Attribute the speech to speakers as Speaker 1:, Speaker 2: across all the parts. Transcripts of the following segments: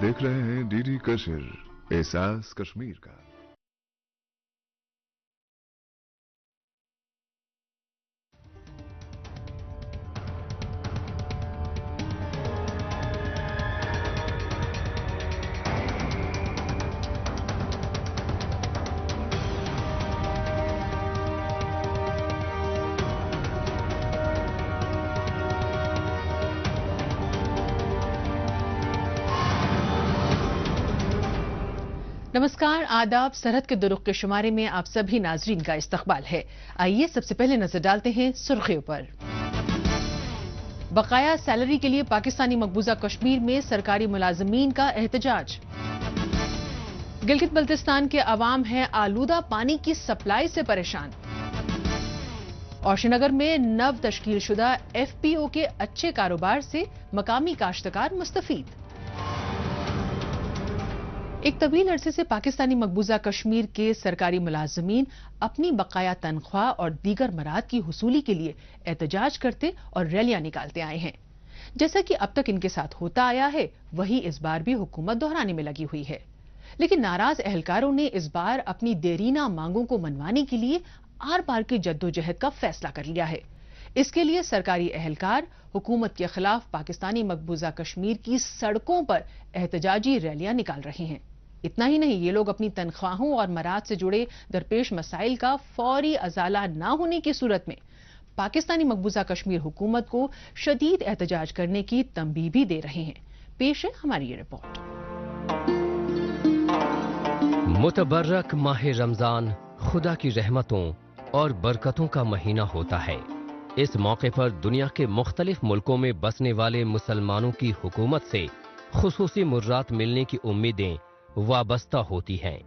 Speaker 1: देख रहे हैं डीडी कशिर, एहसास कश्मीर का।
Speaker 2: नमस्कार, आदाब। सरहद के दुरुख के शुमारे में आप सभी नाजरीन का इस्तकबाल है। आइए सबसे पहले नजर डालते हैं सुर्खियों पर। बकाया सैलरी के लिए पाकिस्तानी मकबूजा कश्मीर में सरकारी मुलाजमीन का एहतजाज। गिलगित बल्तिस्तान के अवाम है आलूदा पानी की सप्लाई से परेशान। और श्रीनगर में नव तश्कील शुदा एफपीओ के अच्छे कारोबार से मकामी काश्तकार मुस्तफीद। एक तवील अरसे से पाकिस्तानी मकबूजा कश्मीर के सरकारी मुलाजमीन अपनी बकाया तनख्वाह और दीगर मराद की हुसूली के लिए एहतजाज करते और रैलियां निकालते आए हैं। जैसा कि अब तक इनके साथ होता आया है, वही इस बार भी हुकूमत दोहराने में लगी हुई है। लेकिन नाराज एहलकारों ने इस बार अपनी देरीना मांगों को मनवाने के लिए आर पार की जद्दोजहद का फैसला कर लिया है। इसके लिए सरकारी एहलकार हुकूमत के खिलाफ पाकिस्तानी मकबूजा कश्मीर की सड़कों पर एहतजाजी रैलियां निकाल रहे हैं। इतना ही नहीं, ये लोग अपनी तनख्वाहों और मराद से जुड़े दरपेश मसाइल का फौरी अजाला न होने की सूरत में पाकिस्तानी मकबूजा कश्मीर हुकूमत को शदीद एहतजाज करने की तंबीह भी दे रहे हैं। पेश है हमारी ये रिपोर्ट।
Speaker 3: मुतबर्रक माह रमजान खुदा की रहमतों और बरकतों का महीना होता है। इस मौके पर दुनिया के मुख्तलिफ मुल्कों में बसने वाले मुसलमानों की हुकूमत से खुसूसी मुर्रात मिलने की उम्मीदें वाबस्ता होती हैं।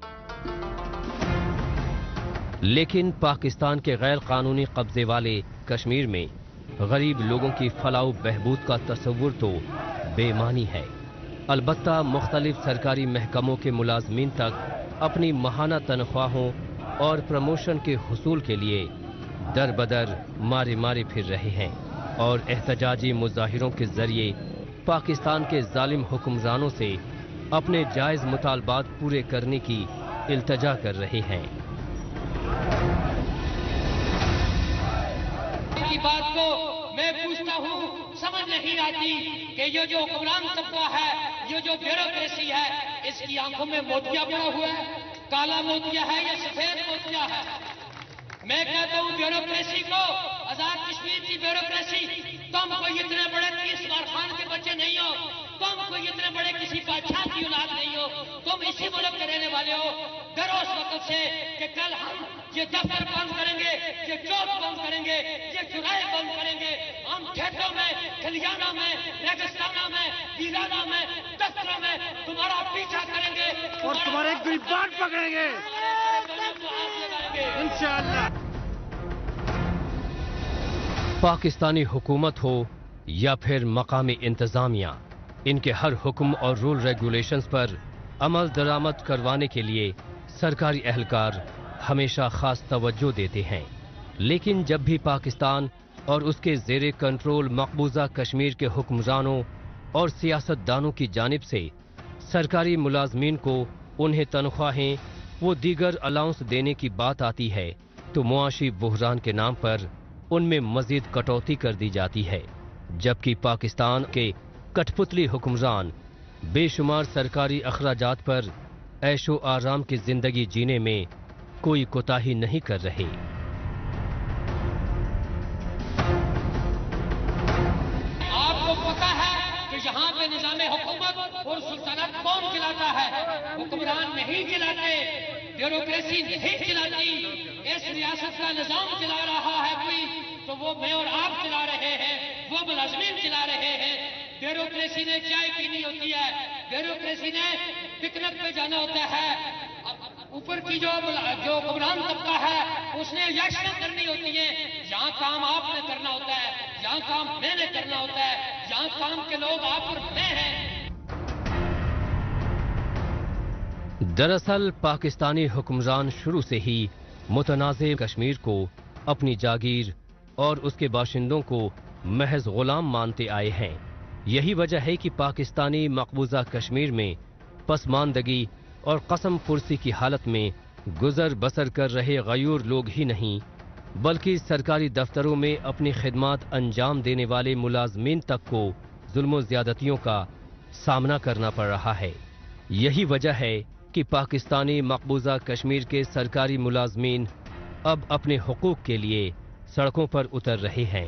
Speaker 3: लेकिन पाकिस्तान के गैर कानूनी कब्जे वाले कश्मीर में गरीब लोगों की फलाह बहबूद का तस्वुर तो बेमानी है। अलबत्ता मुख्तलिफ सरकारी महकमों के मुलाजमीन तक अपनी माहाना तनख्वाहों और प्रमोशन के हुसूल के लिए दर बदर मारे मारे फिर रहे हैं और एहतजाजी मुजाहिरों के जरिए पाकिस्तान के जालिम हुक्मरानों से अपने जायज मुतालबात पूरे करने की इल्तजा कर रहे हैं।
Speaker 4: की बात को मैं पूछता हूँ, समझ नहीं आती कि ये जो हुक्मरान तबका है, ये जो ब्यूरोक्रेसी है, इसकी आंखों में मोतिया पड़ा हुआ है। काला मोतिया है या सफेद मोतिया है? मैं कहता हूँ ब्यूरोक्रेसी को, आजाद कश्मीर की ब्यूरोक्रेसी, तुम कोई इतने बड़े तीसवार खान के बच्चे नहीं हो, तुम कोई इतने बड़े किसी बादशाह की औलाद नहीं हो, तुम इसी मुल्क के रहने वाले हो। डरो उस वक्त से कि कल हम ये दफ्तर बंद करेंगे, ये चौक बंद करेंगे, ये चुराहे बंद करेंगे, हम खेतों में, खलियाना में, रेगिस्ताना में, वीराना में, दफ्तरों में तुम्हारा पीछा करेंगे
Speaker 5: और तुम्हारे गिरबान पकड़ेंगे इंशाअल्लाह।
Speaker 3: पाकिस्तानी हुकूमत हो या फिर मकामी इंतजामिया, इनके हर हुक्म और रूल रेगुलेशंस पर अमल दरामद करवाने के लिए सरकारी एहलकार हमेशा खास तवज्जो देते हैं। लेकिन जब भी पाकिस्तान और उसके ज़ेरे कंट्रोल मकबूजा कश्मीर के हुक्मरानों और सियासतदानों की जानिब से सरकारी मुलाजमीन को उन्हें तनख्वाहें वो दीगर अलाउंस देने की बात आती है, तो मुआशी बुहरान के नाम पर उनमें मजीद कटौती कर दी जाती है। जबकि पाकिस्तान के कठपुतली हुक्मरान बेशुमार सरकारी अखराजात पर ऐशो आराम की जिंदगी जीने में कोई कोताही नहीं कर रहे।
Speaker 4: आपको पता है कि यहाँ पे निजाम हुकूमत और सुल्तानत कौन चलाता है? हुक्मरान नहीं चलाते, ब्यूरोक्रेसी नहीं चलाती। इस रियासत का निजाम चला रहा है कोई, तो वो मैं और आप चला रहे हैं, वो मुलाजमीन चला रहे हैं। ब्यूरोक्रेसी ने चाय पीनी होती है, ब्यूरोक्रेसी ने पिकनिक पे जाना होता है, ऊपर की जो हुक्मरान तबका है उसने याशियां करनी होती है। यहाँ काम आपने करना होता है, यहाँ काम मैंने करना होता है, यहाँ काम के लोग आप और मैं हैं।
Speaker 3: दरअसल पाकिस्तानी हुक्मरान शुरू से ही मुतनाज़े कश्मीर को अपनी जागीर और उसके बाशिंदों को महज गुलाम मानते आए हैं। यही वजह है कि पाकिस्तानी मकबूजा कश्मीर में पसमानदगी और कसम पुरसी की हालत में गुजर बसर कर रहे गयूर लोग ही नहीं बल्कि सरकारी दफ्तरों में अपनी खिदमत अंजाम देने वाले मुलाजमीन तक को जुल्म ज़्यादतियों का सामना करना पड़ रहा है। यही वजह है कि पाकिस्तानी मकबूजा कश्मीर के सरकारी मुलाजमीन अब अपने हुकूक के लिए सड़कों पर उतर रहे हैं।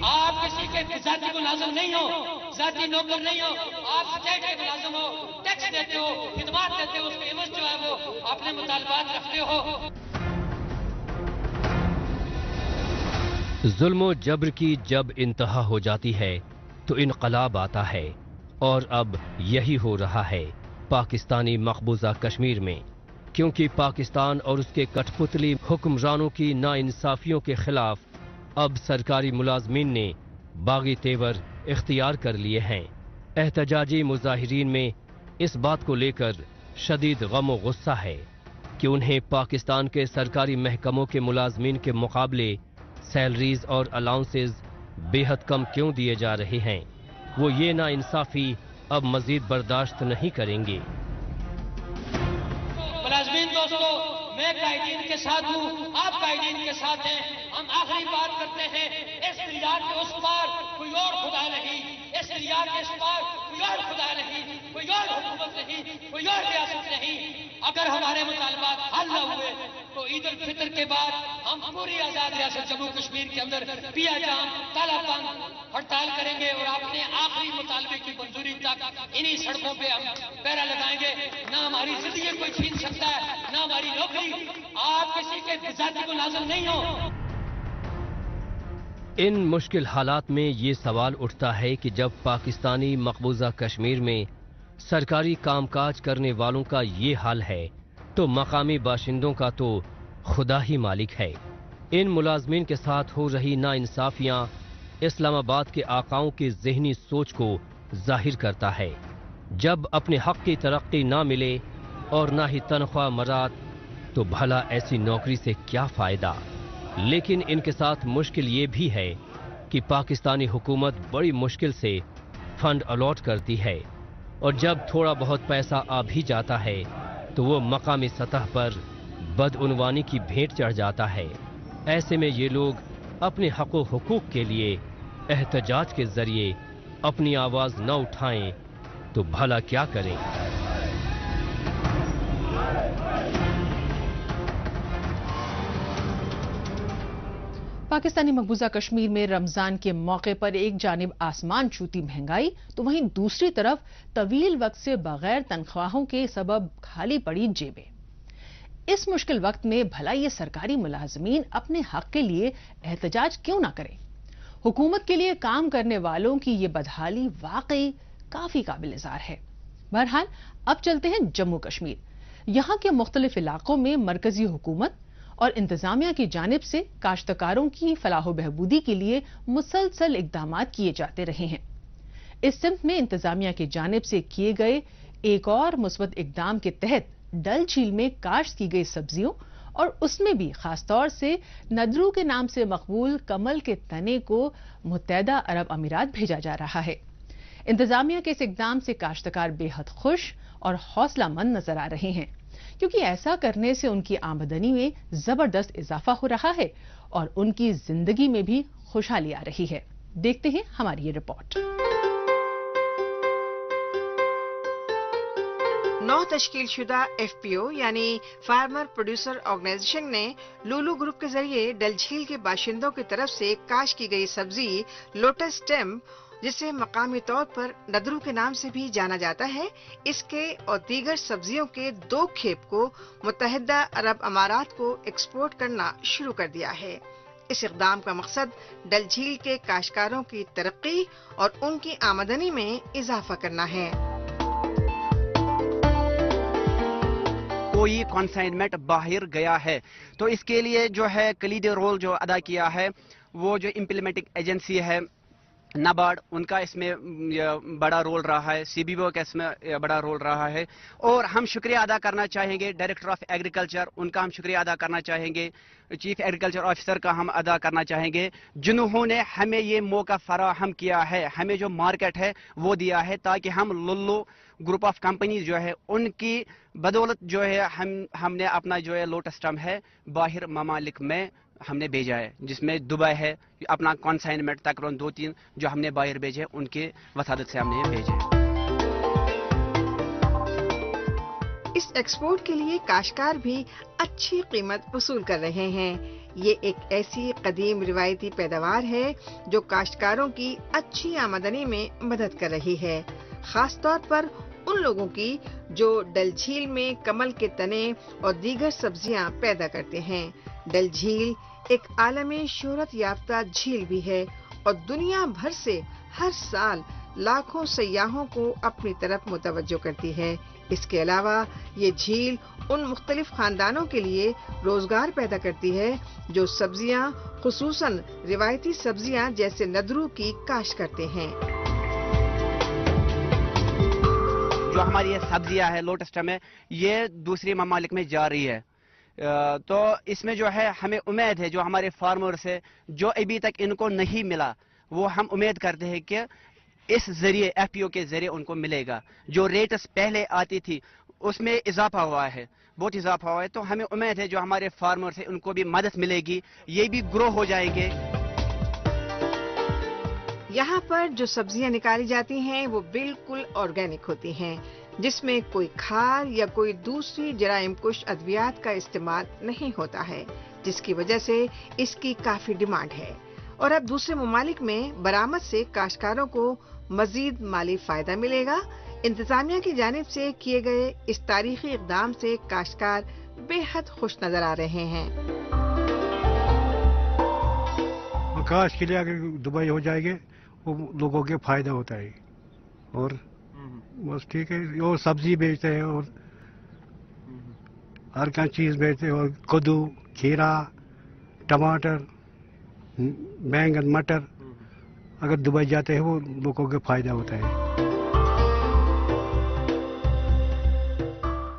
Speaker 4: आप किसी के जाती मुलाजिम नहीं हो, जाती नौकर नहीं हो, आप स्टेट के मुलाजिम हो, टैक्स देते हो, खिदमत देते हो, उसके एवज जो है वो अपने मुतालबात रखते हो।
Speaker 3: जुल्म जबर की जब इंतहा हो जाती है तो इनकलाब आता है और अब यही हो रहा है पाकिस्तानी मकबूजा कश्मीर में, क्योंकि पाकिस्तान और उसके कठपुतली हुक्मरानों की नाइंसाफियों के खिलाफ अब सरकारी मुलाजमीन ने बागी तेवर इख्तियार कर लिए हैं। एहतजाजी मुजाहिरीन में इस बात को लेकर शदीद गम व गुस्सा है कि उन्हें पाकिस्तान के सरकारी महकमों के मुलाजमीन के मुकाबले सैलरीज और अलाउंसेज बेहद कम क्यों दिए जा रहे हैं। वो ये नाइंसाफी अब मजीद बर्दाश्त नहीं करेंगे।
Speaker 4: मुलाजमीन दोस्तों, मैं कायदीन के साथ हूँ, आप कायदीन के साथ हैं। हम आखिरी बात करते हैं, इस दरिया के उस पार कोई और खुदा नहीं, इस दरिया के इस पार कोई और खुदा नहीं, कोई और हुकूमत नहीं, कोई और रियासत नहीं। अगर हमारे मुतालबात हल न हुए तो ईद उल फितर के बाद हम पूरी आजाद रियासत जम्मू कश्मीर के अंदर पिया जाम, ताला बंद हड़ताल करेंगे और अपने आखिरी मुतालबे की मंजूरी तक इन्हीं सड़कों पे हम पैरा लगाएंगे। ना हमारी जिंदगी कोई छीन सकता है, ना हमारी नौकरी। आप किसी के जाती मुलाजिम नहीं हो।
Speaker 3: इन मुश्किल हालात में ये सवाल उठता है कि जब पाकिस्तानी मकबूजा कश्मीर में सरकारी कामकाज करने वालों का ये हाल है तो मकामी बाशिंदों का तो खुदा ही मालिक है। इन मुलाजमीन के साथ हो रही नाइंसाफियां इस्लामाबाद के आकाओं की ज़हनी सोच को जाहिर करता है। जब अपने हक की तरक्की ना मिले और ना ही तनख्वाह मरात तो भला ऐसी नौकरी से क्या फ़ायदा। लेकिन इनके साथ मुश्किल ये भी है कि पाकिस्तानी हुकूमत बड़ी मुश्किल से फंड अलॉट करती है और जब थोड़ा बहुत पैसा आ भी जाता है तो वो मकामी सतह पर बदउनवानी की भेंट चढ़ जाता है। ऐसे में ये लोग अपने हक़ व हुकूक के लिए एहतजाज के जरिए अपनी आवाज़ न उठाएं तो भला क्या करें।
Speaker 2: पाकिस्तानी मकबूजा कश्मीर में रमजान के मौके पर एक जानिब आसमान छूती महंगाई तो वहीं दूसरी तरफ तवील वक्त से बगैर तनख्वाहों के सबब खाली पड़ी जेबें। इस मुश्किल वक्त में भला ये सरकारी मुलाजमीन अपने हक के लिए एहतजाज क्यों ना करें। हुकूमत के लिए काम करने वालों की ये बदहाली वाकई काफी काबिल-ए-ज़ार है। बहरहाल अब चलते हैं जम्मू कश्मीर। यहाँ के मुख्तलिफ इलाकों में मरकजी हुकूमत और इंतजामिया की जानिब से काश्तकारों की फलाह बहबूदी के लिए मुसलसल इकदामात किए जाते रहे हैं। इस सिमत में इंतजामिया की जानिब से किए गए एक और मुस्बत इकदाम के तहत डल झील में काश्त की गई सब्जियों और उसमें भी खासतौर से नदरू के नाम से मकबूल कमल के तने को मुत्तहदा अरब अमीरात भेजा जा रहा है। इंतजामिया के इस इकदाम से काश्तकार बेहद खुश और हौसलामंद नजर आ रहे हैं, क्योंकि ऐसा करने से उनकी आमदनी में जबरदस्त इजाफा हो रहा है और उनकी जिंदगी में भी खुशहाली आ रही है। देखते हैं हमारी ये रिपोर्ट।
Speaker 6: 9 तश्कीलशुदा FPO यानी फार्मर प्रोड्यूसर ऑर्गेनाइजेशन ने लुलू ग्रुप के जरिए डल झील के बाशिंदों की तरफ से काश की गई सब्जी लोटस स्टेम, जिसे मकामी तौर पर नदरू के नाम से भी जाना जाता है, इसके और दीगर सब्जियों के 2 खेप को मुत्तहदा अरब अमारात को एक्सपोर्ट करना शुरू कर दिया है। इस इक़दाम का मकसद डल झील के काश्तकारों की तरक्की और उनकी आमदनी में इजाफा करना है।
Speaker 7: कोई कॉन्साइनमेंट बाहर गया है तो इसके लिए जो है कलीदी रोल जो अदा किया है वो जो इम्प्लीमेंटिंग एजेंसी है नाबार्ड उनका इसमें बड़ा रोल रहा है, CBO का इसमें बड़ा रोल रहा है। और हम शुक्रिया अदा करना चाहेंगे डायरेक्टर ऑफ एग्रीकल्चर, उनका हम शुक्रिया अदा करना चाहेंगे, चीफ एग्रीकल्चर ऑफिसर का हम अदा करना चाहेंगे, जिन्होंने हमें ये मौका फराहम किया है, हमें जो मार्केट है वो दिया है, ताकि हम लुल्लू ग्रुप ऑफ कंपनीज जो है उनकी बदौलत जो है हमने अपना जो है लोटस स्टम है बाहर ममालिक में हमने भेजा है, जिसमें दुबई है, अपना कॉन्साइनमेंट तकरीबन 2-3 जो हमने बाहर भेजे उनके वसादत से हमने भेजे।
Speaker 6: इस एक्सपोर्ट के लिए काश्तकार भी अच्छी कीमत वसूल कर रहे हैं। ये एक ऐसी कदीम रिवायती पैदावार है जो काश्तकारों की अच्छी आमदनी में मदद कर रही है, खास तौर पर उन लोगों की जो डल झील में कमल के तने और दीगर सब्जियां पैदा करते हैं। डल झील एक आलमी शोहरत याफ्ता झील भी है और दुनिया भर से हर साल लाखों सयाहों को अपनी तरफ मुतवज्जो करती है। इसके अलावा ये झील उन मुख्तलिफ खानदानों के लिए रोजगार पैदा करती है जो सब्जियां, खुसूसन रिवायती सब्जियां जैसे नदरू की काश्त करते हैं।
Speaker 7: जो हमारी ये सब्जियां है लोटस स्टेम है, ये दूसरी ममालिक में जा रही है, तो इसमें जो है हमें उम्मीद है जो हमारे फार्मर्स है जो अभी तक इनको नहीं मिला, वो हम उम्मीद करते हैं कि इस जरिए FPO के जरिए उनको मिलेगा। जो रेट्स पहले आती थी उसमें इजाफा हुआ है, बहुत इजाफा हुआ है, तो हमें उम्मीद है जो हमारे फार्मर्स है उनको भी मदद मिलेगी, ये भी ग्रो हो जाएंगे।
Speaker 6: यहाँ पर जो सब्जियां निकाली जाती हैं वो बिल्कुल ऑर्गेनिक होती हैं, जिसमें कोई खाद या कोई दूसरी जराइम कुश अद्वियात का इस्तेमाल नहीं होता है, जिसकी वजह से इसकी काफी डिमांड है। और अब दूसरे ममालिक में बरामद से काश्तकारों को मजीद माली फायदा मिलेगा। इंतजामिया की जानिब से किए गए इस तारीखी इकदाम से काश्तकार बेहद खुश नजर आ रहे हैं।
Speaker 5: काश के लिए अगर दुबई हो जाएंगे वो लोगों के फायदा होता है। और बस ठीक है, और सब्जी बेचते हैं और हर क्या चीज बेचते हैं, और कद्दू, खीरा, टमाटर, बैंगन, मटर अगर दुबई जाते हैं वो लोगों के फायदा होता है।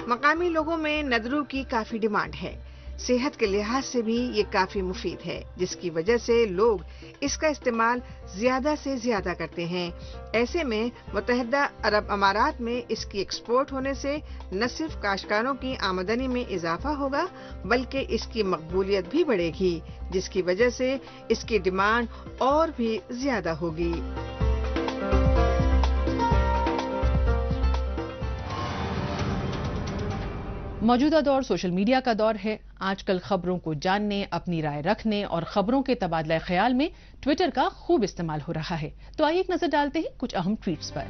Speaker 6: मकामी लोगों में नदरू की काफी डिमांड है, सेहत के लिहाज से भी ये काफी मुफीद है, जिसकी वजह से लोग इसका इस्तेमाल ज्यादा से ज्यादा करते हैं। ऐसे में मुत्तहिदा अरब अमारात में इसकी एक्सपोर्ट होने से न सिर्फ काश्तकारों की आमदनी में इजाफा होगा बल्कि इसकी मकबूलियत भी बढ़ेगी, जिसकी वजह से इसकी डिमांड और भी ज्यादा होगी।
Speaker 2: मौजूदा दौर सोशल मीडिया का दौर है। आजकल खबरों को जानने, अपनी राय रखने और खबरों के तबादला ख्याल में ट्विटर का खूब इस्तेमाल हो रहा है। तो आइए एक नजर डालते हैं कुछ अहम ट्वीट्स पर।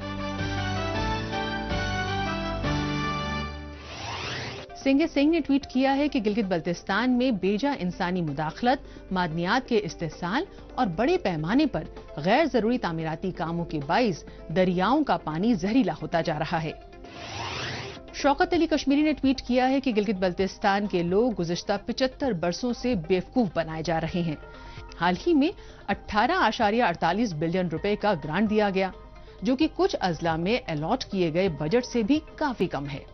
Speaker 2: सिंगे सिंह ने ट्वीट किया है कि गिलगित बल्तिस्तान में बेजा इंसानी मुदाखलत, मादनियात के इस्तेसाल और बड़े पैमाने पर गैर जरूरी तामीराती कामों के बाइस दरियाओं का पानी जहरीला होता जा रहा है। शौकत अली कश्मीरी ने ट्वीट किया है कि गिलगित बल्तिस्तान के लोग गुज़िश्ता 75 बरसों से बेवकूफ बनाए जा रहे हैं। हाल ही में 18.48 बिलियन रुपए का ग्रांट दिया गया, जो कि कुछ अजला में अलॉट किए गए बजट से भी काफी कम है।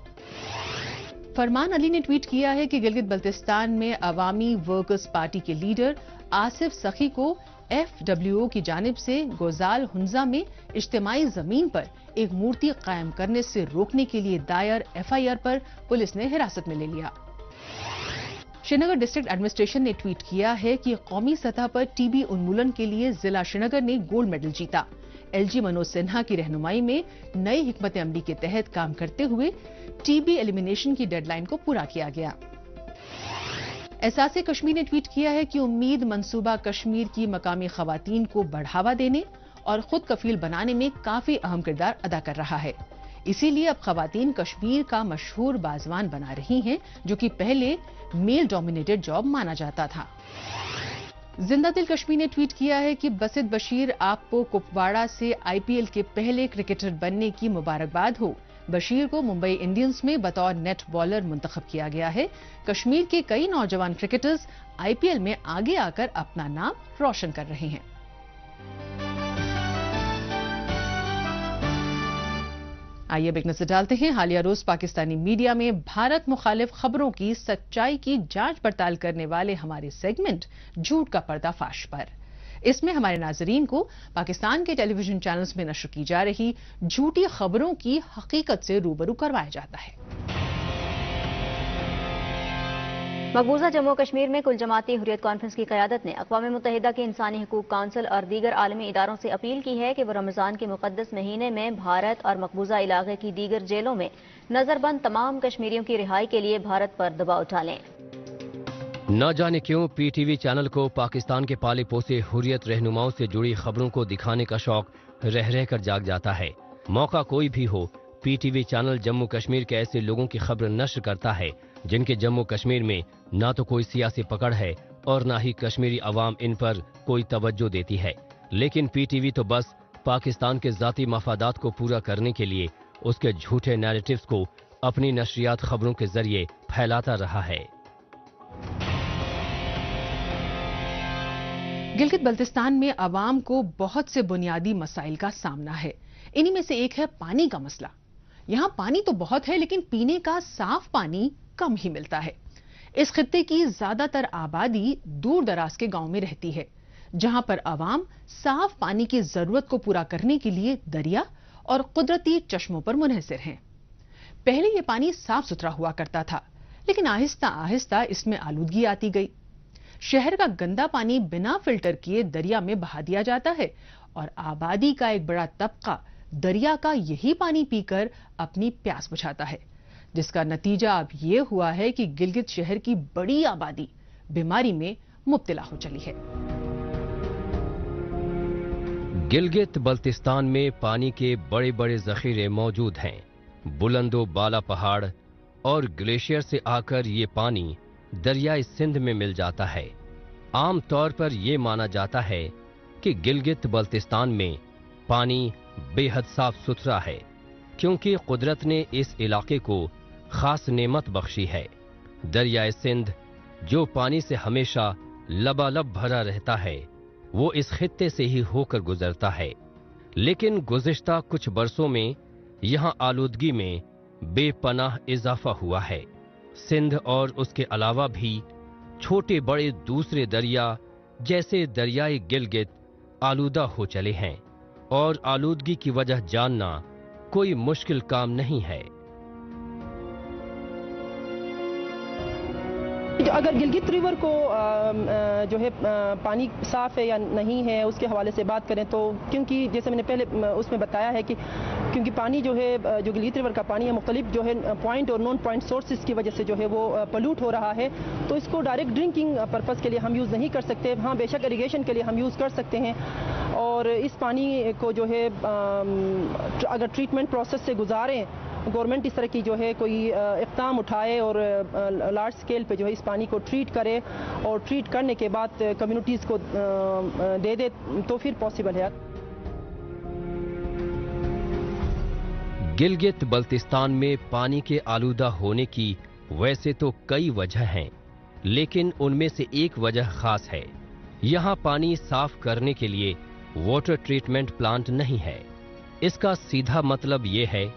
Speaker 2: फरमान अली ने ट्वीट किया है कि गिलगित बल्तिस्तान में अवामी वर्कर्स पार्टी के लीडर आसिफ सखी को FWO की जानिब से गोजाल हुंजा में इज्तिमाई जमीन पर एक मूर्ति कायम करने से रोकने के लिए दायर FIR पर पुलिस ने हिरासत में ले लिया। श्रीनगर डिस्ट्रिक्ट एडमिनिस्ट्रेशन ने ट्वीट किया है कि कौमी सतह पर TB उन्मूलन के लिए जिला श्रीनगर ने गोल्ड मेडल जीता। LG मनोज सिन्हा की रहनुमाई में नई हिकमत अमली के तहत काम करते हुए TB एलिमिनेशन की डेडलाइन को पूरा किया गया। एहसास कश्मीर ने ट्वीट किया है कि उम्मीद मंसूबा कश्मीर की मकामी खवातीन को बढ़ावा देने और खुद कफील बनाने में काफी अहम किरदार अदा कर रहा है। इसीलिए अब खवातीन कश्मीर का मशहूर बाजवान बना रही हैं, जो कि पहले मेल डोमिनेटेड जॉब माना जाता था। जिंदा दिल कश्मीर ने ट्वीट किया है कि बसित बशीर आपको कुपवाड़ा से IPL के पहले क्रिकेटर बनने की मुबारकबाद हो। बशीर को मुंबई इंडियंस में बतौर नेट बॉलर मुंतखब किया गया है। कश्मीर के कई नौजवान क्रिकेटर्स IPL में आगे आकर अपना नाम रोशन कर रहे हैं। आइए अब एक नजर डालते हैं हालिया रोज पाकिस्तानी मीडिया में भारत मुखालिफ खबरों की सच्चाई की जांच पड़ताल करने वाले हमारे सेगमेंट झूठ का पर्दाफाश पर। इसमें हमारे नाजरीन को पाकिस्तान के टेलीविजन चैनल्स में नश्र की जा रही झूठी खबरों की हकीकत से रूबरू करवाया जाता है।
Speaker 8: मकबूजा जम्मू कश्मीर में कुल जमाती हुर्रियत कॉन्फ्रेंस की क़यादत ने अक़वाम मुत्तहिदा के इंसानी हकूक़ काउंसिल और दीगर आलमी इदारों से अपील की है कि वो रमज़ान के मुक़द्दस महीने में भारत और मकबूजा इलाके की दीगर जेलों में नज़रबंद तमाम कश्मीरियों की रिहाई के लिए भारत पर दबाव डालें।
Speaker 3: न जाने क्यों पीटीवी चैनल को पाकिस्तान के पाले पोसे हुर्रियत रहनुमाओं से जुड़ी खबरों को दिखाने का शौक रह रह कर जाग जाता है। मौका कोई भी हो, पीटीवी चैनल जम्मू कश्मीर के ऐसे लोगों की खबर नश्र करता है जिनके जम्मू कश्मीर में ना तो कोई सियासी पकड़ है और ना ही कश्मीरी अवाम इन पर कोई तवज्जो देती है। लेकिन पीटीवी तो बस पाकिस्तान के जाती मफादात को पूरा करने के लिए उसके झूठे नैरेटिव्स को अपनी नशरियात खबरों के जरिए फैलाता रहा है।
Speaker 2: गिलगित बल्तिस्तान में अवाम को बहुत से बुनियादी मसाइल का सामना है। इन्हीं में से एक है पानी का मसला। यहां पानी तो बहुत है लेकिन पीने का साफ पानी कम ही मिलता है। इस खित्ते की ज्यादातर आबादी दूर दराज के गांव में रहती है, जहां पर अवाम साफ पानी की जरूरत को पूरा करने के लिए दरिया और कुदरती चश्मों पर मुनहसर हैं। पहले यह पानी साफ सुथरा हुआ करता था, लेकिन आहिस्ता आहिस्ता इसमें आलूदगी आती गई। शहर का गंदा पानी बिना फिल्टर किए दरिया में बहा दिया जाता है और आबादी का एक बड़ा तबका दरिया का यही पानी पीकर अपनी प्यास बुझाता है, जिसका नतीजा अब यह हुआ है कि गिलगित शहर की बड़ी आबादी बीमारी में मुब्तला हो चली है।
Speaker 3: गिलगित बल्तिस्तान में पानी के बड़े बड़े जखीरे मौजूद हैं। बुलंदो बाला पहाड़ और ग्लेशियर से आकर ये पानी दरियाई सिंध में मिल जाता है। आम तौर पर यह माना जाता है कि गिलगित बल्तिस्तान में पानी बेहद साफ सुथरा है, क्योंकि कुदरत ने इस इलाके को खास नेमत बख्शी है। दरियाए सिंध जो पानी से हमेशा लबालब भरा रहता है, वो इस खित्ते से ही होकर गुजरता है। लेकिन गुज़िश्ता कुछ बरसों में यहाँ आलूदगी में बेपनाह इजाफा हुआ है। सिंध और उसके अलावा भी छोटे बड़े दूसरे दरिया जैसे दरियाए गिलगित आलूदा हो चले हैं और आलूदगी की वजह जानना कोई मुश्किल काम नहीं है।
Speaker 9: अगर गिलगित रिवर को जो है पानी साफ है या नहीं है उसके हवाले से बात करें तो, क्योंकि जैसे मैंने पहले उसमें बताया है कि क्योंकि पानी जो है जो गिलगित रिवर का पानी है मुख्तलिफ जो है पॉइंट और नॉन पॉइंट सोर्सेज की वजह से जो है वो पल्यूट हो रहा है, तो इसको डायरेक्ट ड्रिंकिंग पर्पज़ के लिए हम यूज़ नहीं कर सकते। हाँ, बेशक इरिगेशन के लिए हम यूज़ कर सकते हैं और इस पानी को जो है अगर ट्रीटमेंट प्रोसेस से गुजारें, गवर्नमेंट इस तरह की जो है कोई इक़दाम उठाए और लार्ज स्केल पे जो है इस पानी को ट्रीट करे और ट्रीट करने के बाद कम्युनिटीज़ को दे दे तो फिर पॉसिबल है।
Speaker 3: गिलगित बल्तिस्तान में पानी के आलूदा होने की वैसे तो कई वजह हैं, लेकिन उनमें से एक वजह खास है। यहाँ पानी साफ करने के लिए वाटर ट्रीटमेंट प्लांट नहीं है। इसका सीधा मतलब ये है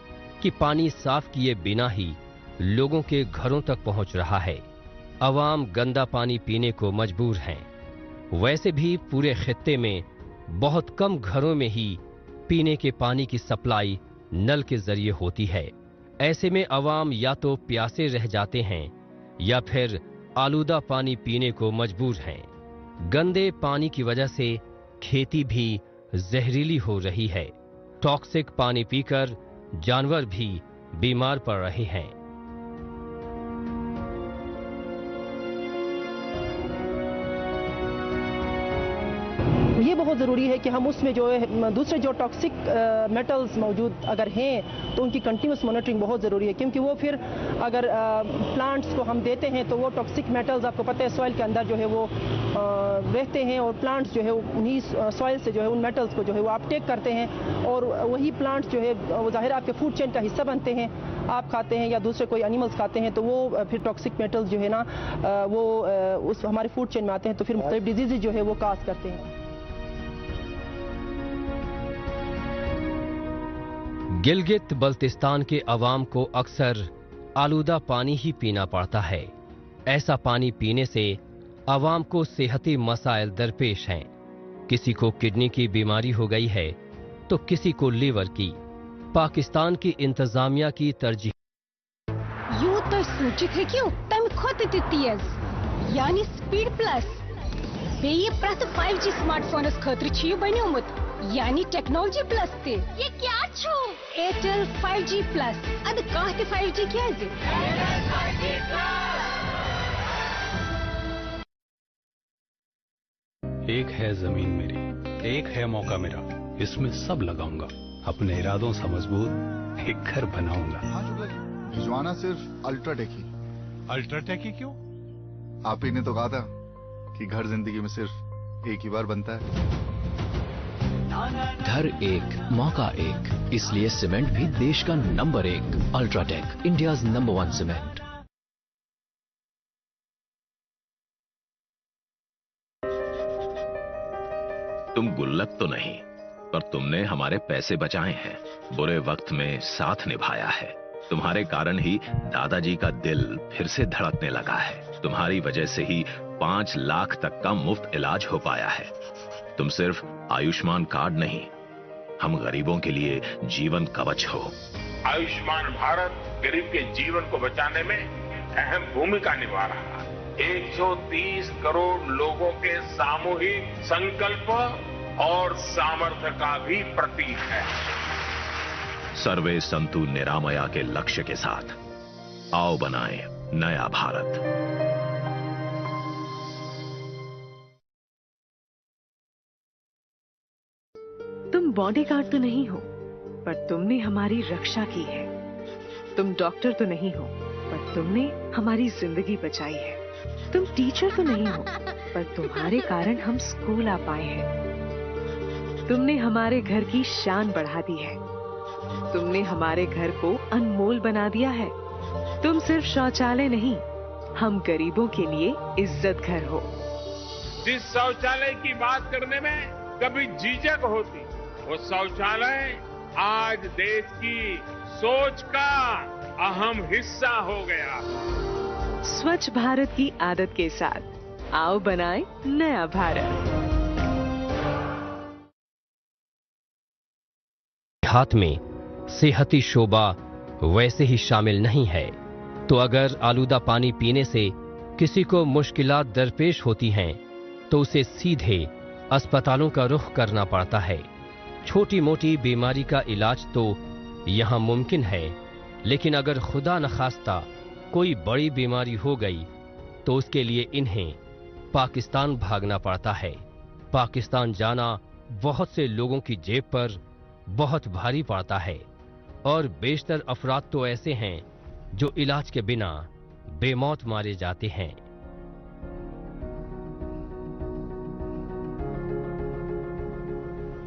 Speaker 3: कि पानी साफ किए बिना ही लोगों के घरों तक पहुंच रहा है। अवाम गंदा पानी पीने को मजबूर हैं। वैसे भी पूरे खित्ते में बहुत कम घरों में ही पीने के पानी की सप्लाई नल के जरिए होती है। ऐसे में अवाम या तो प्यासे रह जाते हैं या फिर आलूदा पानी पीने को मजबूर हैं। गंदे पानी की वजह से खेती भी जहरीली हो रही है। टॉक्सिक पानी पीकर जानवर भी बीमार पड़ रहे हैं।
Speaker 9: ये बहुत ज़रूरी है कि हम उसमें जो है दूसरे जो टॉक्सिक मेटल्स मौजूद अगर हैं तो उनकी कंटिन्यूस मॉनिटरिंग बहुत ज़रूरी है, क्योंकि वो फिर अगर प्लांट्स को हम देते हैं तो वो टॉक्सिक मेटल्स आपको पता है सॉइल के अंदर जो है वो रहते हैं और प्लांट्स जो है उन्हीं सॉइल से जो है उन मेटल्स को जो है वो अपटेक करते हैं और वही प्लांट्स जो है वो ज़ाहिर आपके फूड चेन का हिस्सा बनते हैं। आप खाते हैं या दूसरे कोई एनिमल्स खाते हैं तो वो फिर टॉक्सिक मेटल्स जो है ना वो उस हमारे फूड चेन में आते हैं तो फिर मुख्तलिफ डिजीज़ जो है वो काज करते हैं।
Speaker 3: गिलगित बल्तिस्तान के अवाम को अक्सर आलूदा पानी ही पीना पड़ता है। ऐसा पानी पीने से अवाम को सेहती मसाइल दरपेश हैं। किसी को किडनी की बीमारी हो गई है तो किसी को लीवर की। पाकिस्तान की इंतजामिया की तरजीह
Speaker 10: यूं सूचित है कि उत्तम खोत तेज यानी स्पीड प्लस बेये प्रत 5G स्मार्टफोनस खतर छ बन्योमुत यानी टेक्नोलॉजी प्लस ते ये क्या छु एयरटेल 5G प्लस अद काह ते 5G क्याज
Speaker 11: एक है जमीन मेरी, एक है मौका मेरा, इसमें सब लगाऊंगा, अपने इरादों से मजबूत एक घर बनाऊंगा।
Speaker 12: भिजवाना सिर्फ अल्ट्राटेक ही।
Speaker 11: अल्ट्राटेक ही क्यों?
Speaker 12: आप ही ने तो कहा था कि घर जिंदगी में सिर्फ एक ही बार बनता है।
Speaker 13: घर एक मौका एक, इसलिए सीमेंट भी देश का number 1 UltraTech, India's number 1 cement.
Speaker 14: तुम गुल्लक तो नहीं, पर तुमने हमारे पैसे बचाए हैं, बुरे वक्त में साथ निभाया है। तुम्हारे कारण ही दादाजी का दिल फिर से धड़कने लगा है। तुम्हारी वजह से ही 5 लाख तक का मुफ्त इलाज हो पाया है। तुम सिर्फ आयुष्मान कार्ड नहीं, हम गरीबों के लिए जीवन कवच हो।
Speaker 15: आयुष्मान भारत गरीब के जीवन को बचाने में अहम भूमिका निभा रहा है। 130 करोड़ लोगों के सामूहिक संकल्प और सामर्थ्य का भी प्रतीक है।
Speaker 14: सर्वे संतु निरामया के लक्ष्य के साथ आओ बनाएं नया भारत।
Speaker 16: तुम बॉडीगार्ड तो नहीं हो, पर तुमने हमारी रक्षा की है। तुम डॉक्टर तो नहीं हो, पर तुमने हमारी जिंदगी बचाई है। तुम टीचर तो नहीं हो, पर तुम्हारे कारण हम स्कूल आ पाए हैं। तुमने हमारे घर की शान बढ़ा दी है। तुमने हमारे घर को अनमोल बना दिया है। तुम सिर्फ शौचालय नहीं, हम गरीबों के लिए इज्जत घर हो।
Speaker 15: जिस शौचालय की बात करने में कभी झिझक होती, वो शौचालय आज देश की सोच का अहम हिस्सा हो गया।
Speaker 16: स्वच्छ भारत की आदत के साथ आओ बनाएं नया भारत।
Speaker 3: हाथ में सेहती शोबा वैसे ही शामिल नहीं है, तो अगर आलूदा पानी पीने से किसी को मुश्किलात दरपेश होती हैं, तो उसे सीधे अस्पतालों का रुख करना पड़ता है। छोटी मोटी बीमारी का इलाज तो यहां मुमकिन है, लेकिन अगर खुदा न खास्ता कोई बड़ी बीमारी हो गई तो उसके लिए इन्हें पाकिस्तान भागना पड़ता है। पाकिस्तान जाना बहुत से लोगों की जेब पर बहुत भारी पड़ता है, और बेशतर अफराद तो ऐसे हैं जो इलाज के बिना बेमौत मारे जाते हैं।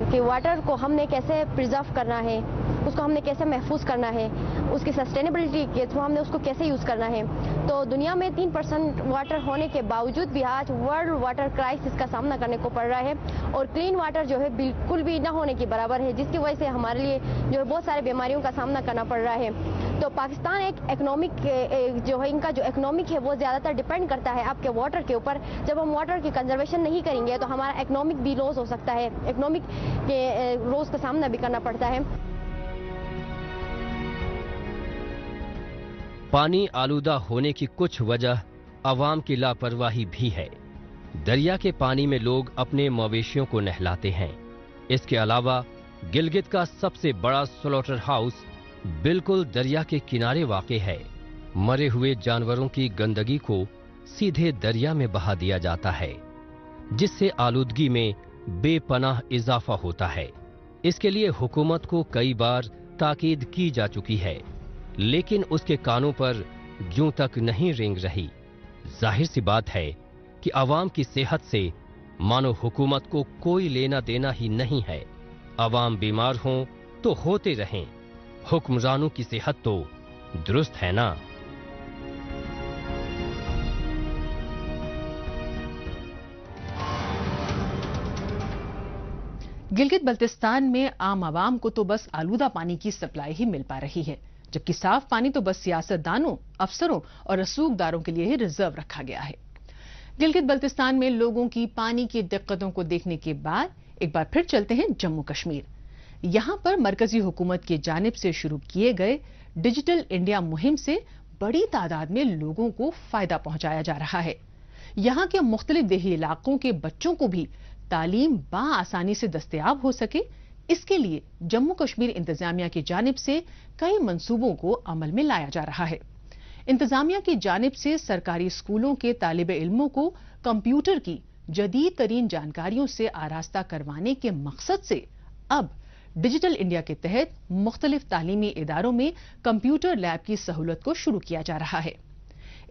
Speaker 17: कि वाटर को हमने कैसे प्रिजर्व करना है, उसको हमने कैसे महफूज करना है, उसकी सस्टेनेबिलिटी के थ्रू हमने उसको कैसे यूज़ करना है। तो दुनिया में 3% वाटर होने के बावजूद भी आज वर्ल्ड वाटर क्राइसिस का सामना करने को पड़ रहा है, और क्लीन वाटर जो है बिल्कुल भी ना होने के बराबर है, जिसकी वजह से हमारे लिए जो है बहुत सारे बीमारियों का सामना करना पड़ रहा है। तो पाकिस्तान एक इकोनॉमिक जो है, इनका जो इकोनॉमिक है वो ज़्यादातर डिपेंड करता है आपके वाटर के ऊपर। जब हम वाटर की कंजर्वेशन नहीं करेंगे तो हमारा इकोनॉमिक भी लॉस हो सकता है, इकोनॉमिक के लॉस का सामना भी करना पड़ता है।
Speaker 3: पानी आलूदा होने की कुछ वजह अवाम की लापरवाही भी है। दरिया के पानी में लोग अपने मवेशियों को नहलाते हैं। इसके अलावा गिलगित का सबसे बड़ा स्लॉटर हाउस बिल्कुल दरिया के किनारे वाक़े है। मरे हुए जानवरों की गंदगी को सीधे दरिया में बहा दिया जाता है, जिससे आलूदगी में बेपनाह इजाफा होता है। इसके लिए हुकूमत को कई बार ताकीद की जा चुकी है, लेकिन उसके कानों पर जूं तक नहीं रेंग रही। जाहिर सी बात है कि अवाम की सेहत से मानो हुकूमत को कोई लेना देना ही नहीं है। अवाम बीमार हों तो होते रहें, हुक्मरानों की सेहत तो दुरुस्त है ना।
Speaker 2: गिलगित बल्तिस्तान में आम आवाम को तो बस आलूदा पानी की सप्लाई ही मिल पा रही है, जबकि साफ पानी तो बस सियासतदानों, अफसरों और रसूखदारों के लिए ही रिजर्व रखा गया है। गिलगित बल्तिस्तान में लोगों की पानी की दिक्कतों को देखने के बाद एक बार फिर चलते हैं जम्मू कश्मीर। यहां पर मरकजी हुकूमत की जानिब से शुरू किए गए डिजिटल इंडिया मुहिम से बड़ी तादाद में लोगों को फायदा पहुंचाया जा रहा है। यहां के मुख्तलिफ देही इलाकों के बच्चों को भी तालीम आसानी से दस्तयाब हो सके, इसके लिए जम्मू कश्मीर इंतजामिया की जानिब से कई मंसूबों को अमल में लाया जा रहा है। इंतजामिया की जानिब से सरकारी स्कूलों के तालिब इल्मों को कंप्यूटर की जदीद तरीन जानकारियों से आरास्ता करवाने के मकसद से अब डिजिटल इंडिया के तहत मुख्तलिफ तालीमी इदारों में कंप्यूटर लैब की सहूलत को शुरू किया जा रहा है।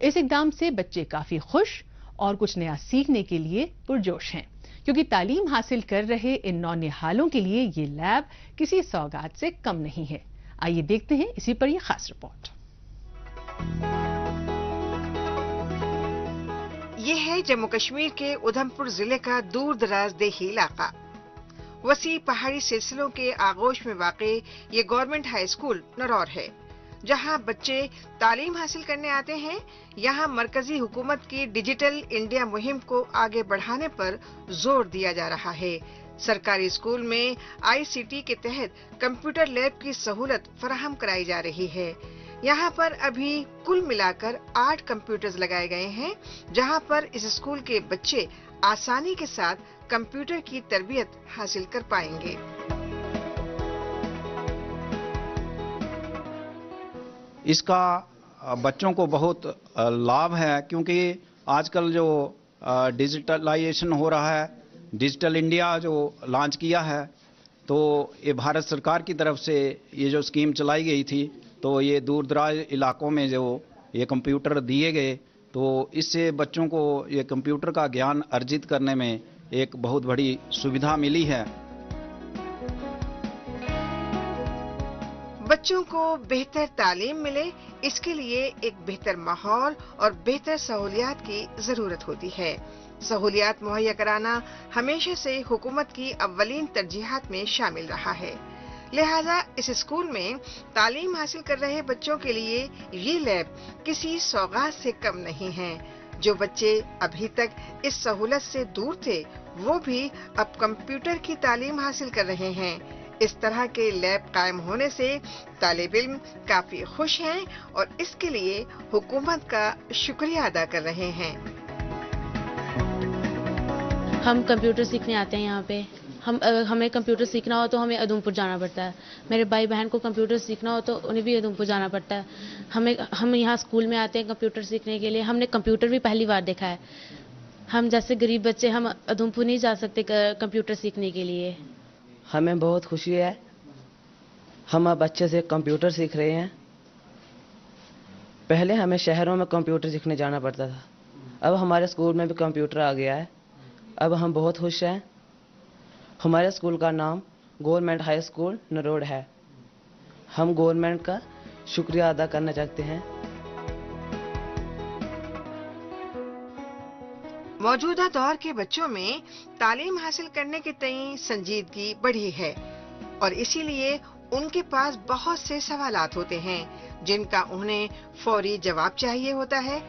Speaker 2: इस इकदाम से बच्चे काफी खुश और कुछ नया सीखने के लिए पुरजोश हैं, क्योंकि तालीम हासिल कर रहे इन नौनिहालों के लिए ये लैब किसी सौगात से कम नहीं है। आइए देखते हैं इसी पर यह खास रिपोर्ट।
Speaker 6: ये है जम्मू कश्मीर के उधमपुर जिले का दूर दराज देही इलाका। वसी पहाड़ी सिलसिलों के आगोश में वाक़े ये गवर्नमेंट हाई स्कूल नरौर है, जहां बच्चे तालीम हासिल करने आते हैं। यहां मरकजी हुकूमत की डिजिटल इंडिया मुहिम को आगे बढ़ाने पर जोर दिया जा रहा है। सरकारी स्कूल में ICT के तहत कंप्यूटर लैब की सहूलत फराहम कराई जा रही है। यहां पर अभी कुल मिलाकर 8 कंप्यूटर्स लगाए गए हैं, जहां पर इस स्कूल के बच्चे आसानी के साथ कंप्यूटर की तरबियत हासिल कर पाएंगे।
Speaker 18: इसका बच्चों को बहुत लाभ है, क्योंकि आजकल जो डिजिटलाइजेशन हो रहा है, डिजिटल इंडिया जो लॉन्च किया है, तो ये भारत सरकार की तरफ से ये जो स्कीम चलाई गई थी, तो ये दूर दराज इलाकों में जो ये कंप्यूटर दिए गए, तो इससे बच्चों को ये कंप्यूटर का ज्ञान अर्जित करने में एक बहुत बड़ी सुविधा मिली है।
Speaker 6: बच्चों को बेहतर तालीम मिले, इसके लिए एक बेहतर माहौल और बेहतर सहूलियात की जरूरत होती है। सहूलियात मुहैया कराना हमेशा से हुकूमत की अव्वलीन तरजीहात में शामिल रहा है। लिहाजा इस स्कूल में तालीम हासिल कर रहे बच्चों के लिए ये लैब किसी सौगात से कम नहीं है। जो बच्चे अभी तक इस सहूलत से दूर थे, वो भी अब कंप्यूटर की तालीम हासिल कर रहे हैं। इस तरह के लैब कायम होने से तालिब इल्म काफी खुश हैं और इसके लिए हुकूमत का शुक्रिया अदा कर रहे हैं।
Speaker 19: हम कंप्यूटर सीखने आते हैं यहाँ पे। हमें कंप्यूटर सीखना हो तो हमें उधमपुर जाना पड़ता है। मेरे भाई बहन को कंप्यूटर सीखना हो तो उन्हें भी उधमपुर जाना पड़ता है। हम यहाँ स्कूल में आते हैं कंप्यूटर सीखने के लिए। हमने कंप्यूटर भी पहली बार देखा है। हम जैसे गरीब बच्चे हम उधमपुर नहीं जा सकते कंप्यूटर सीखने के लिए।
Speaker 20: हमें बहुत खुशी है, हम अब अच्छे से कंप्यूटर सीख रहे हैं। पहले हमें शहरों में कंप्यूटर सीखने जाना पड़ता था, अब हमारे स्कूल में भी कंप्यूटर आ गया है। अब हम बहुत खुश हैं। हमारे स्कूल का नाम गवर्नमेंट हाई स्कूल नरोड है। हम गवर्नमेंट का शुक्रिया अदा करना चाहते हैं।
Speaker 6: मौजूदा दौर के बच्चों में तालीम हासिल करने के तई संजीदगी बढ़ी है और इसीलिए उनके पास बहुत से सवालात होते हैं जिनका उन्हें फौरी जवाब चाहिए होता है।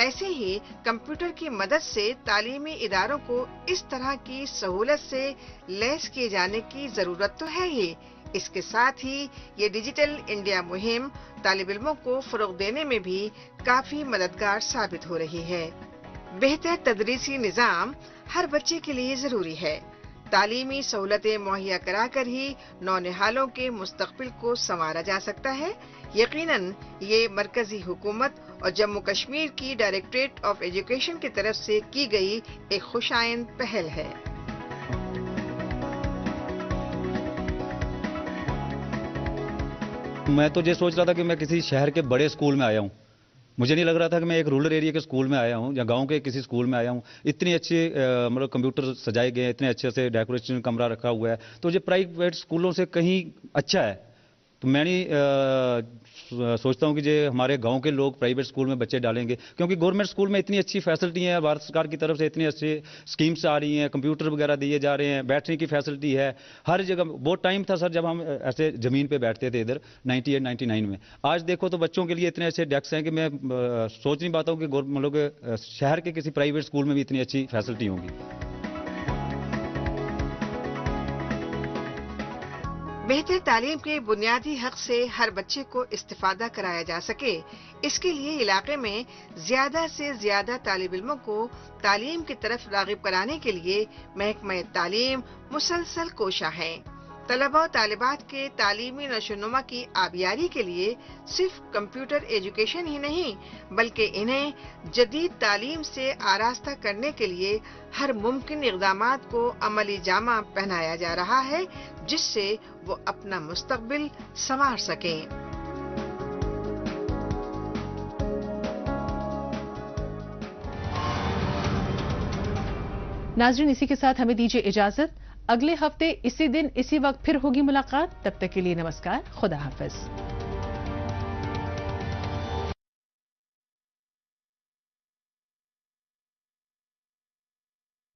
Speaker 6: ऐसे ही कंप्यूटर की मदद से तालीमी इदारों को इस तरह की सहूलत से लैस किए जाने की जरूरत तो है ही। इसके साथ ही ये डिजिटल इंडिया मुहिम तालिब इल्मों को फरोग देने में भी काफी मददगार साबित हो रही है। बेहतर तदरीसी निजाम हर बच्चे के लिए जरूरी है। तालीमी सहूलतें मुहैया कराकर ही नौनिहालों के मुस्तकबिल को संवारा जा सकता है। यकीनन ये मरकजी हुकूमत और जम्मू कश्मीर की डायरेक्टरेट ऑफ एजुकेशन की तरफ से की गई एक खुशाइंद पहल है।
Speaker 21: मैं तो ये सोच रहा था कि मैं किसी शहर के बड़े स्कूल में आया हूँ। मुझे नहीं लग रहा था कि मैं एक रूरल एरिया के स्कूल में आया हूँ या गांव के किसी स्कूल में आया हूँ। इतनी अच्छे मतलब कंप्यूटर सजाए गए हैं, इतने अच्छे से डेकोरेशन कमरा रखा हुआ है, तो ये प्राइवेट स्कूलों से कहीं अच्छा है। तो मैं नहीं सोचता हूँ कि जो हमारे गांव के लोग प्राइवेट स्कूल में बच्चे डालेंगे, क्योंकि गवर्नमेंट स्कूल में इतनी अच्छी फैसिलिटी है, भारत सरकार की तरफ से इतनी अच्छी स्कीम्स आ रही हैं, कंप्यूटर वगैरह दिए जा रहे हैं, बैठने की फैसिलिटी है हर जगह। बहुत टाइम था सर जब हम ऐसे ज़मीन पे बैठते थे इधर 98 99 में। आज देखो तो बच्चों के लिए इतने अच्छे डेस्क हैं कि मैं सोच नहीं पाता हूँ कि मतलब शहर के किसी प्राइवेट स्कूल में भी इतनी अच्छी फैसिलिटी होगी।
Speaker 6: बेहतर तालीम के बुनियादी हक से हर बच्चे को इस्तिफादा कराया जा सके, इसके लिए इलाके में ज्यादा से ज्यादा तालिब इल्मों को तालीम की तरफ राग़िब कराने के लिए महकमा तालीम मुसलसल कोशा है। तलबा और तालिबात के तालीमी नशोनुमा की आबियारी के लिए सिर्फ कंप्यूटर एजुकेशन ही नहीं, बल्कि इन्हें जदीद तालीम से आरास्ता करने के लिए हर मुमकिन इक़दामात को अमली जामा पहनाया जा रहा है, जिससे वो अपना मुस्तक़बिल संवार सकें।
Speaker 2: नाज़रीन, इसी के साथ हमें दीजिए इजाजत। अगले हफ्ते इसी दिन इसी वक्त फिर होगी मुलाकात। तब तक के लिए नमस्कार, खुदा हाफिज।